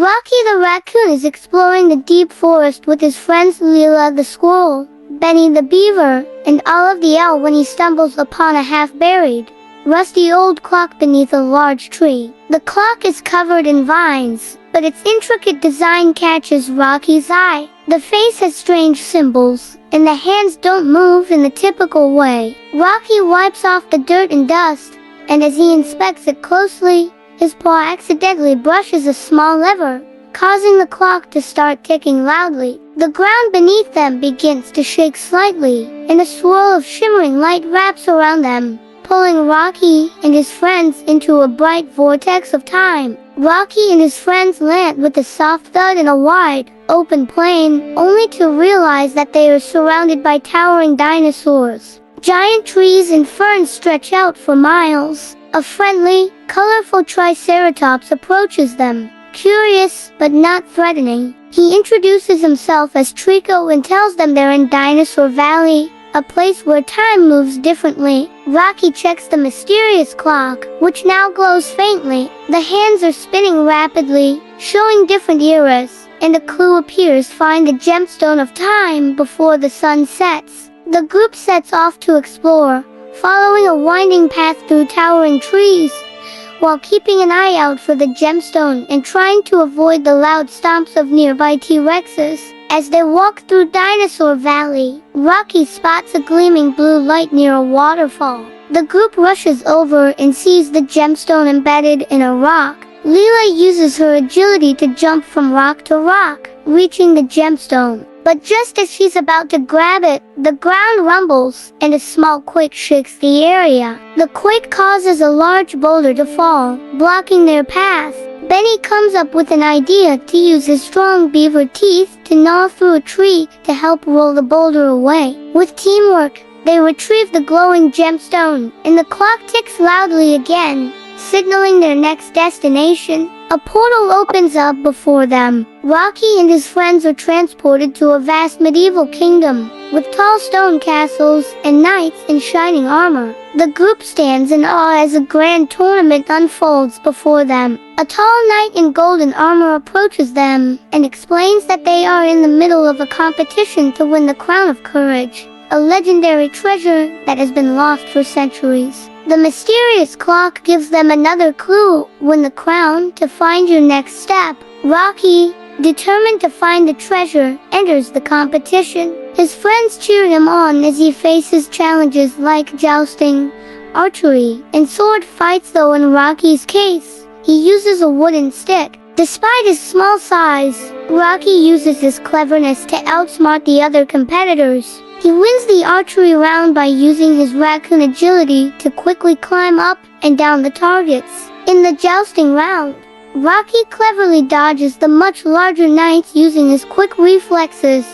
Rocky the Raccoon is exploring the deep forest with his friends Lila the Squirrel, Benny the Beaver, and Olive the Owl when he stumbles upon a half-buried, rusty old clock beneath a large tree. The clock is covered in vines, but its intricate design catches Rocky's eye. The face has strange symbols, and the hands don't move in the typical way. Rocky wipes off the dirt and dust, and as he inspects it closely, his paw accidentally brushes a small lever, causing the clock to start ticking loudly. The ground beneath them begins to shake slightly, and a swirl of shimmering light wraps around them, pulling Rocky and his friends into a bright vortex of time. Rocky and his friends land with a soft thud in a wide, open plain, only to realize that they are surrounded by towering dinosaurs. Giant trees and ferns stretch out for miles. A friendly, colorful triceratops approaches them, curious but not threatening. He introduces himself as Trico and tells them they're in Dinosaur Valley, a place where time moves differently. Rocky checks the mysterious clock, which now glows faintly. The hands are spinning rapidly, showing different eras, and a clue appears: find the gemstone of time before the sun sets. The group sets off to explore, following a winding path through towering trees, while keeping an eye out for the gemstone and trying to avoid the loud stomps of nearby T-Rexes. As they walk through Dinosaur Valley, Rocky spots a gleaming blue light near a waterfall. The group rushes over and sees the gemstone embedded in a rock. Lila uses her agility to jump from rock to rock, reaching the gemstone. But just as she's about to grab it, the ground rumbles, and a small quake shakes the area. The quake causes a large boulder to fall, blocking their path. Benny comes up with an idea to use his strong beaver teeth to gnaw through a tree to help roll the boulder away. With teamwork, they retrieve the glowing gemstone, and the clock ticks loudly again, signaling their next destination. A portal opens up before them. Rocky and his friends are transported to a vast medieval kingdom, with tall stone castles and knights in shining armor. The group stands in awe as a grand tournament unfolds before them. A tall knight in golden armor approaches them and explains that they are in the middle of a competition to win the Crown of Courage, a legendary treasure that has been lost for centuries. The mysterious clock gives them another clue: win the crown to find your next step. Rocky, determined to find the treasure, enters the competition. His friends cheer him on as he faces challenges like jousting, archery, and sword fights, though in Rocky's case, he uses a wooden stick. Despite his small size, Rocky uses his cleverness to outsmart the other competitors. He wins the archery round by using his raccoon agility to quickly climb up and down the targets. In the jousting round, Rocky cleverly dodges the much larger knights using his quick reflexes,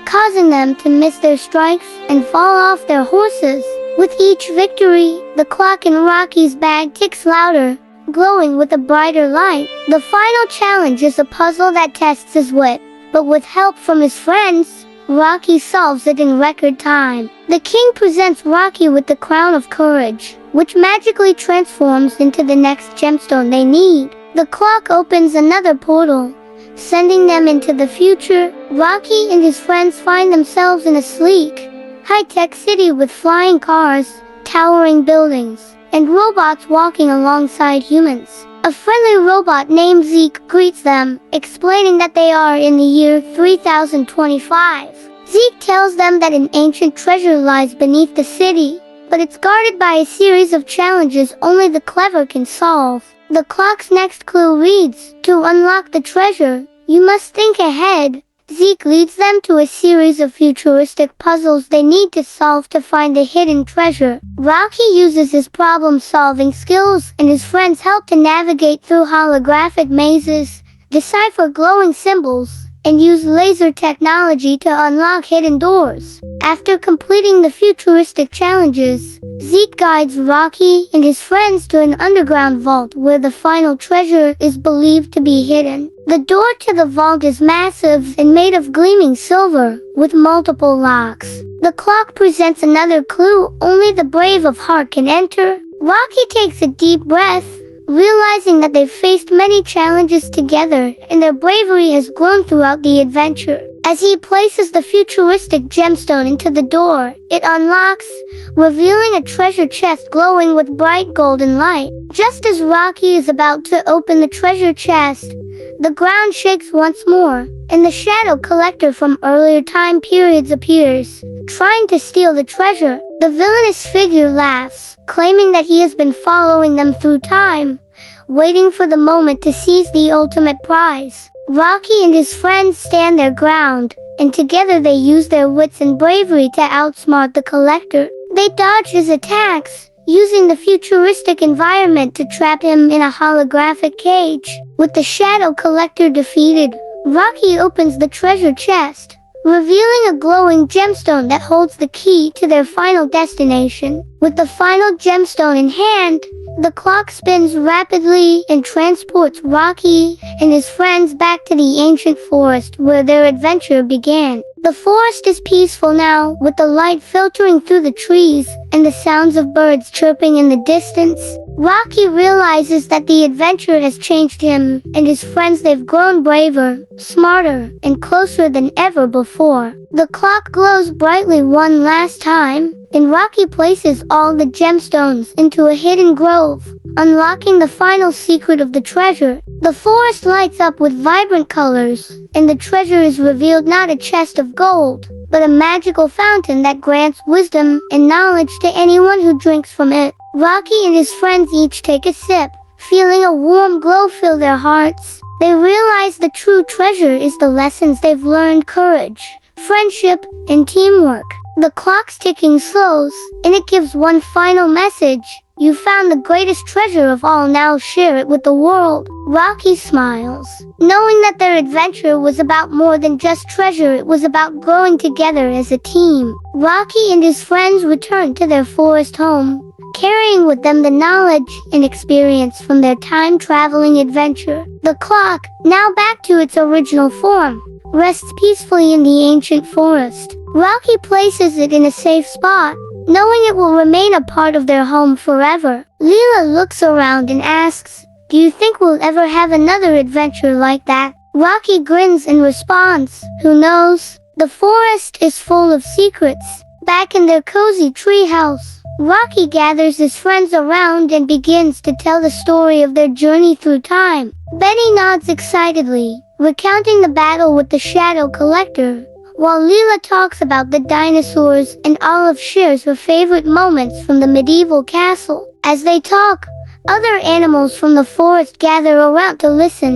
causing them to miss their strikes and fall off their horses. With each victory, the clock in Rocky's bag ticks louder, glowing with a brighter light. The final challenge is a puzzle that tests his wit, but with help from his friends, Rocky solves it in record time. The king presents Rocky with the Crown of Courage, which magically transforms into the next gemstone they need. The clock opens another portal, sending them into the future. Rocky and his friends find themselves in a sleek, high-tech city with flying cars, towering buildings, and robots walking alongside humans. A friendly robot named Zeke greets them, explaining that they are in the year 3025. Zeke tells them that an ancient treasure lies beneath the city, but it's guarded by a series of challenges only the clever can solve. The clock's next clue reads, to unlock the treasure, you must think ahead. Zeke leads them to a series of futuristic puzzles they need to solve to find the hidden treasure. Rocky uses his problem-solving skills, and his friends help to navigate through holographic mazes, decipher glowing symbols, and use laser technology to unlock hidden doors. After completing the futuristic challenges, Zeke guides Rocky and his friends to an underground vault where the final treasure is believed to be hidden. The door to the vault is massive and made of gleaming silver, with multiple locks. The clock presents another clue: only the brave of heart can enter. Rocky takes a deep breath, realizing that they've faced many challenges together and their bravery has grown throughout the adventure. As he places the futuristic gemstone into the door, it unlocks, revealing a treasure chest glowing with bright golden light. Just as Rocky is about to open the treasure chest, the ground shakes once more, and the shadow collector from earlier time periods appears, trying to steal the treasure. The villainous figure laughs, claiming that he has been following them through time, waiting for the moment to seize the ultimate prize. Rocky and his friends stand their ground, and together they use their wits and bravery to outsmart the collector. They dodge his attacks, using the futuristic environment to trap him in a holographic cage. With the shadow collector defeated, Rocky opens the treasure chest, revealing a glowing gemstone that holds the key to their final destination. With the final gemstone in hand, the clock spins rapidly and transports Rocky and his friends back to the ancient forest where their adventure began. The forest is peaceful now, with the light filtering through the trees and the sounds of birds chirping in the distance. Rocky realizes that the adventure has changed him and his friends. They've grown braver, smarter, and closer than ever before. The clock glows brightly one last time, and Rocky places all the gemstones into a hidden grove, unlocking the final secret of the treasure. The forest lights up with vibrant colors, and the treasure is revealed, not a chest of gold, but a magical fountain that grants wisdom and knowledge to anyone who drinks from it. Rocky and his friends each take a sip, feeling a warm glow fill their hearts. They realize the true treasure is the lessons they've learned: courage, friendship, and teamwork. The clock's ticking slows, and it gives one final message: you found the greatest treasure of all, now share it with the world. Rocky smiles, knowing that their adventure was about more than just treasure. It was about growing together as a team. Rocky and his friends return to their forest home, carrying with them the knowledge and experience from their time-traveling adventure. The clock, now back to its original form, rests peacefully in the ancient forest. Rocky places it in a safe spot, knowing it will remain a part of their home forever. Lila looks around and asks, "Do you think we'll ever have another adventure like that?" Rocky grins and responds, "Who knows? The forest is full of secrets." Back in their cozy treehouse, Rocky gathers his friends around and begins to tell the story of their journey through time. Benny nods excitedly, recounting the battle with the Shadow Collector, while Lila talks about the dinosaurs and Olive shares her favorite moments from the medieval castle. As they talk, other animals from the forest gather around to listen,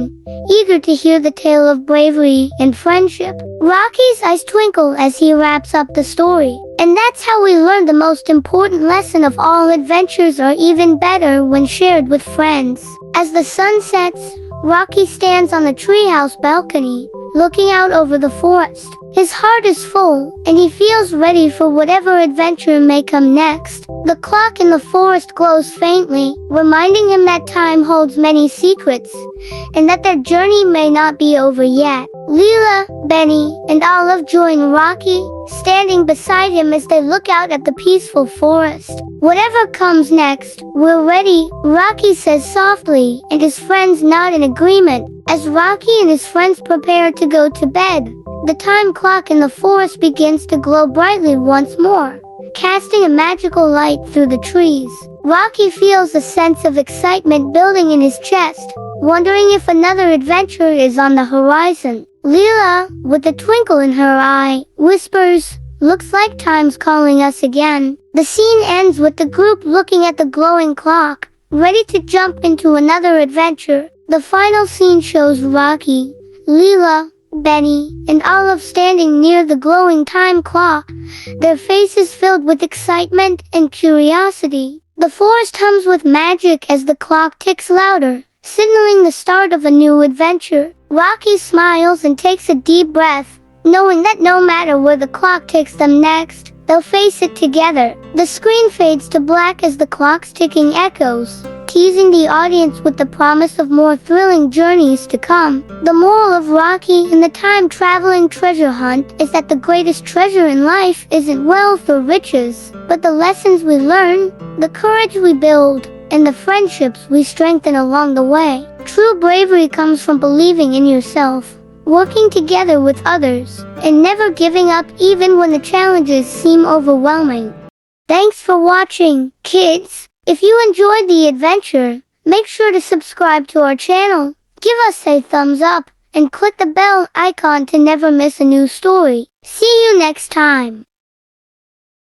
eager to hear the tale of bravery and friendship. Rocky's eyes twinkle as he wraps up the story. And that's how we learn the most important lesson of all: adventures are even better when shared with friends. As the sun sets, Rocky stands on the treehouse balcony, looking out over the forest. His heart is full, and he feels ready for whatever adventure may come next. The clock in the forest glows faintly, reminding him that time holds many secrets, and that their journey may not be over yet. Lila, Benny, and Olive join Rocky, standing beside him as they look out at the peaceful forest. "Whatever comes next, we're ready," Rocky says softly, and his friends nod in agreement. As Rocky and his friends prepare to go to bed, the time clock in the forest begins to glow brightly once more, casting a magical light through the trees. Rocky feels a sense of excitement building in his chest, wondering if another adventure is on the horizon. Lila, with a twinkle in her eye, whispers, "Looks like time's calling us again." The scene ends with the group looking at the glowing clock, ready to jump into another adventure. The final scene shows Rocky, Lila, Benny, and Olive standing near the glowing time clock, their faces filled with excitement and curiosity. The forest hums with magic as the clock ticks louder, signaling the start of a new adventure. Rocky smiles and takes a deep breath, knowing that no matter where the clock takes them next, they'll face it together. The screen fades to black as the clock's ticking echoes, teasing the audience with the promise of more thrilling journeys to come. The moral of Rocky and the time-traveling treasure hunt is that the greatest treasure in life isn't wealth or riches, but the lessons we learn, the courage we build, and the friendships we strengthen along the way. True bravery comes from believing in yourself, working together with others, and never giving up even when the challenges seem overwhelming. Thanks for watching, kids. If you enjoyed the adventure, make sure to subscribe to our channel, give us a thumbs up, and click the bell icon to never miss a new story. See you next time.